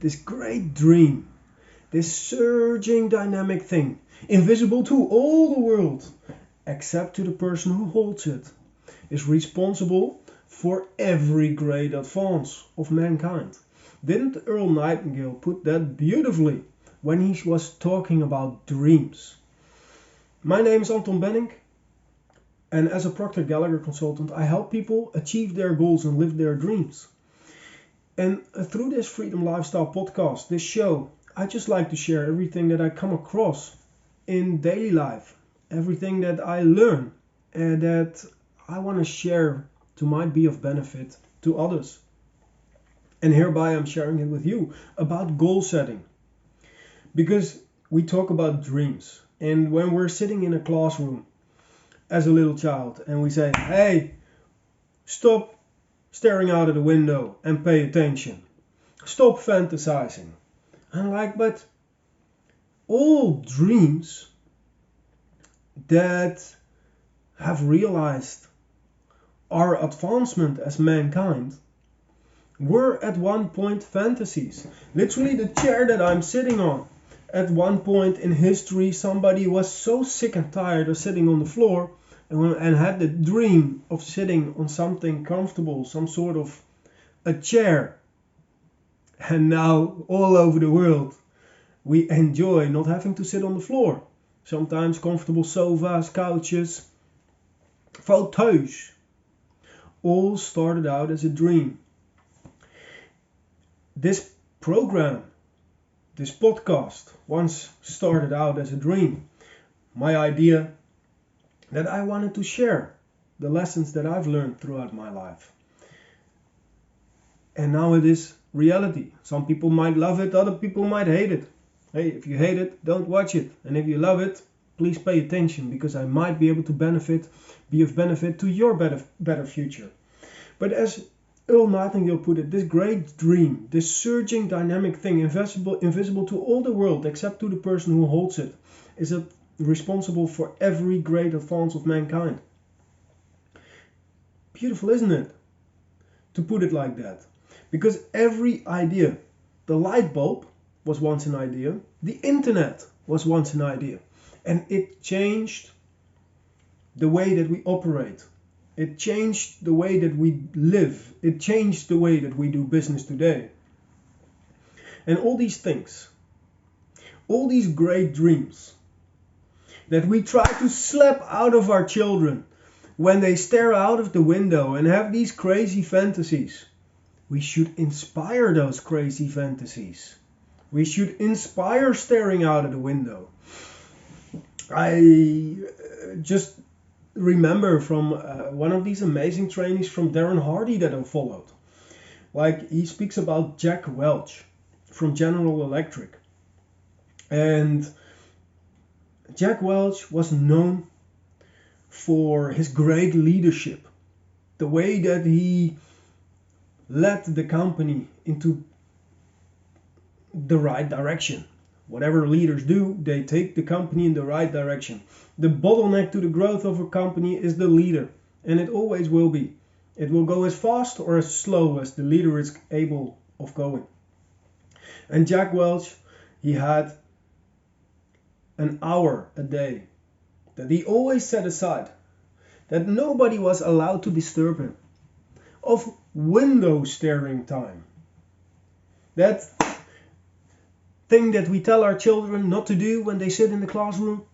this great dream, this surging dynamic thing, invisible to all the world, except to the person who holds it, is responsible for every great advance of mankind. Didn't Earl Nightingale put that beautifully when he was talking about dreams? My name is Anton Bennink, and as a Procter Gallagher consultant, I help people achieve their goals and live their dreams. And through this Freedom Lifestyle podcast, this show, I just like to share everything that I come across in daily life, everything that I learn and that I want to share to might be of benefit to others. And hereby I'm sharing it with you about goal setting. Because we talk about dreams, and when we're sitting in a classroom as a little child and we say, hey, stop staring out of the window and pay attention. Stop fantasizing. I'm like, but all dreams that have realized our advancement as mankind were at one point fantasies. Literally the chair that I'm sitting on. At one point in history, somebody was so sick and tired of sitting on the floor and had the dream of sitting on something comfortable, some sort of a chair. And now all over the world we enjoy not having to sit on the floor. Sometimes comfortable sofas, couches, fauteuils. All started out as a dream. This program, this podcast, once started out as a dream. My idea that I wanted to share the lessons that I've learned throughout my life. And now it is reality. Some people might love it, other people might hate it. Hey, if you hate it, don't watch it. And if you love it, please pay attention, because I might be able to be of benefit to your better future. But as Earl Nightingale put it, this great dream, this surging dynamic thing, invisible to all the world except to the person who holds it, is responsible for every great advance of mankind. Beautiful, isn't it? To put it like that. Because every idea, the light bulb was once an idea, the internet was once an idea, and it changed the way that we operate. It changed the way that we live. It changed the way that we do business today. And all these things, all these great dreams that we try to slap out of our children when they stare out of the window and have these crazy fantasies, we should inspire those crazy fantasies. We should inspire staring out of the window. I just remember from one of these amazing trainings from Darren Hardy that I followed. Like, he speaks about Jack Welch from General Electric. And Jack Welch was known for his great leadership. The way that he led the company into the right direction. Whatever leaders do, they take the company in the right direction. The bottleneck to the growth of a company is the leader, and it always will be. It will go as fast or as slow as the leader is able of going. And Jack Welch, he had an hour a day that he always set aside, that nobody was allowed to disturb him, of window staring time. That thing that we tell our children not to do when they sit in the classroom.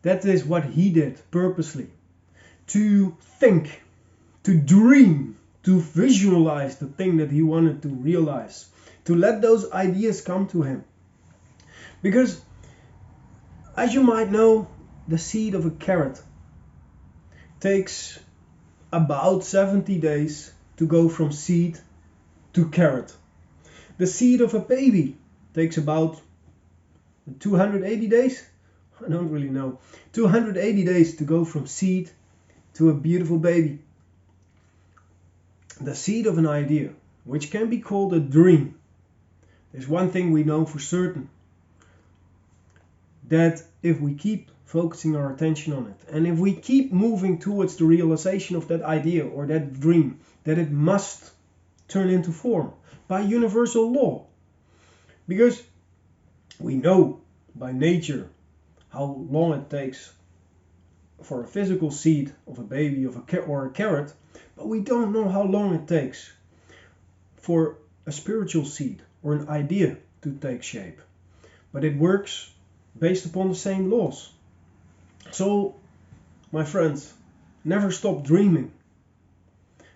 That is what he did purposely. To think, to dream, to visualize the thing that he wanted to realize. To let those ideas come to him. Because, as you might know, the seed of a carrot takes about 70 days to go from seed to carrot. The seed of a baby takes about 280 days. I don't really know. 280 days to go from seed to a beautiful baby. The seed of an idea, which can be called a dream. There's one thing we know for certain. That if we keep focusing our attention on it, and if we keep moving towards the realization of that idea or that dream, that it must turn into form. by universal law. Because we know by nature how long it takes for a physical seed of a baby or a carrot, but we don't know how long it takes for a spiritual seed or an idea to take shape. But it works based upon the same laws. So, my friends, never stop dreaming.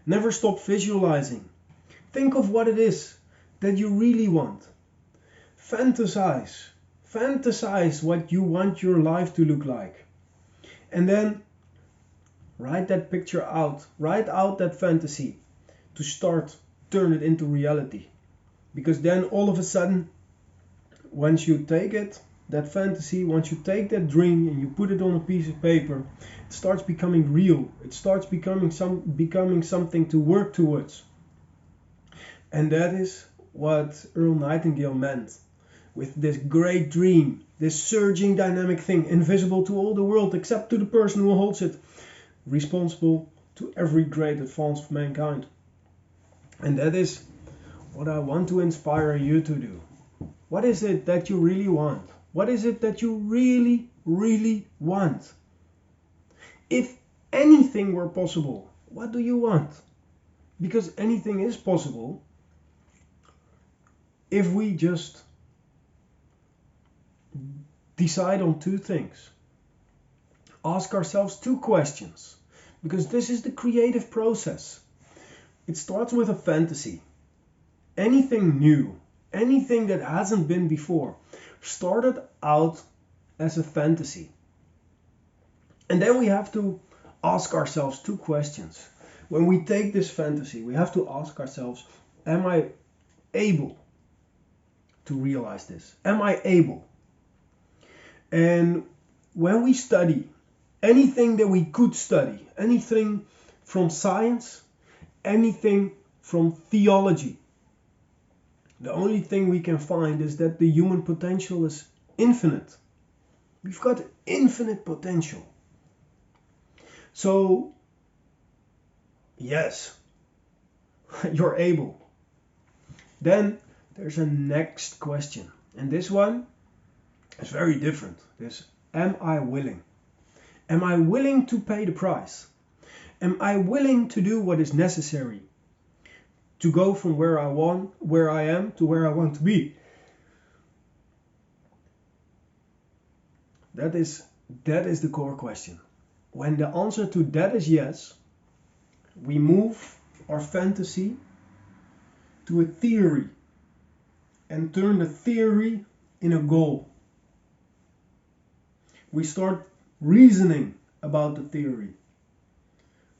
Never stop visualizing. Think of what it is that you really want. Fantasize. Fantasize what you want your life to look like. And then write that picture out. Write out that fantasy to start turn it into reality. Because then all of a sudden, once you take it, that fantasy, once you take that dream and you put it on a piece of paper, it starts becoming real. It starts becoming something to work towards. And that is what Earl Nightingale meant with this great dream, this surging dynamic thing, invisible to all the world except to the person who holds it, responsible to every great advance of mankind. And that is what I want to inspire you to do. What is it that you really want? What is it that you really, really want? If anything were possible, what do you want? Because anything is possible if we just decide on two things. Ask ourselves two questions. Because this is the creative process. It starts with a fantasy. Anything new, anything that hasn't been before, started out as a fantasy. And then we have to ask ourselves two questions. When we take this fantasy, we have to ask ourselves, am I able to realize this? Am I able? And when we study anything that we could study, anything from science, anything from theology, the only thing we can find is that the human potential is infinite. We've got infinite potential. So, yes, you're able. Then there's a next question. And this one is very different. This, am I willing? Am I willing to pay the price? Am I willing to do what is necessary to go from where I am to where I want to be? That is the core question. When the answer to that is yes, we move our fantasy to a theory and turn the theory in a goal. We start reasoning about the theory.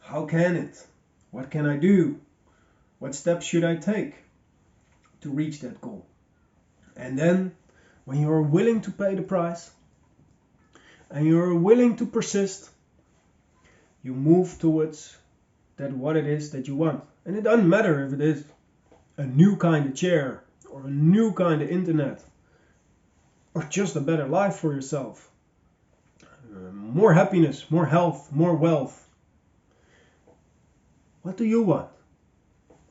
How can it? What can I do? What steps should I take to reach that goal? And then, when you're willing to pay the price and you're willing to persist, you move towards that what it is that you want. And it doesn't matter if it is a new kind of chair or a new kind of internet or just a better life for yourself. More happiness, more health, more wealth. What do you want?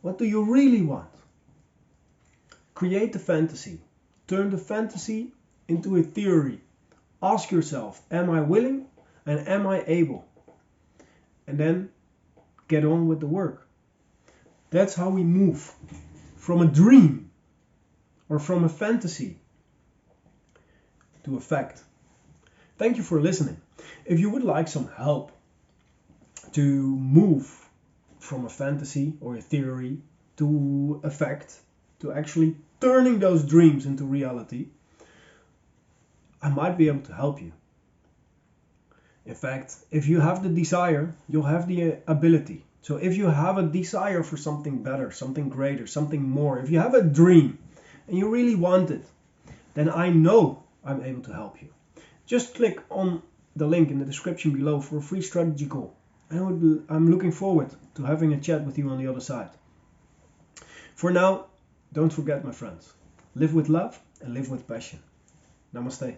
What do you really want? Create the fantasy. Turn the fantasy into a theory. Ask yourself, am I willing and am I able? And then get on with the work. That's how we move from a dream or from a fantasy to a fact. Thank you for listening. If you would like some help to move from a fantasy or a theory to a fact, to actually turning those dreams into reality, I might be able to help you. In fact, if you have the desire, you'll have the ability. So if you have a desire for something better, something greater, something more, if you have a dream and you really want it, then I know I'm able to help you. Just click on the link in the description below for a free strategy call. I'm looking forward to having a chat with you on the other side. For now, don't forget, my friends, live with love and live with passion. Namaste.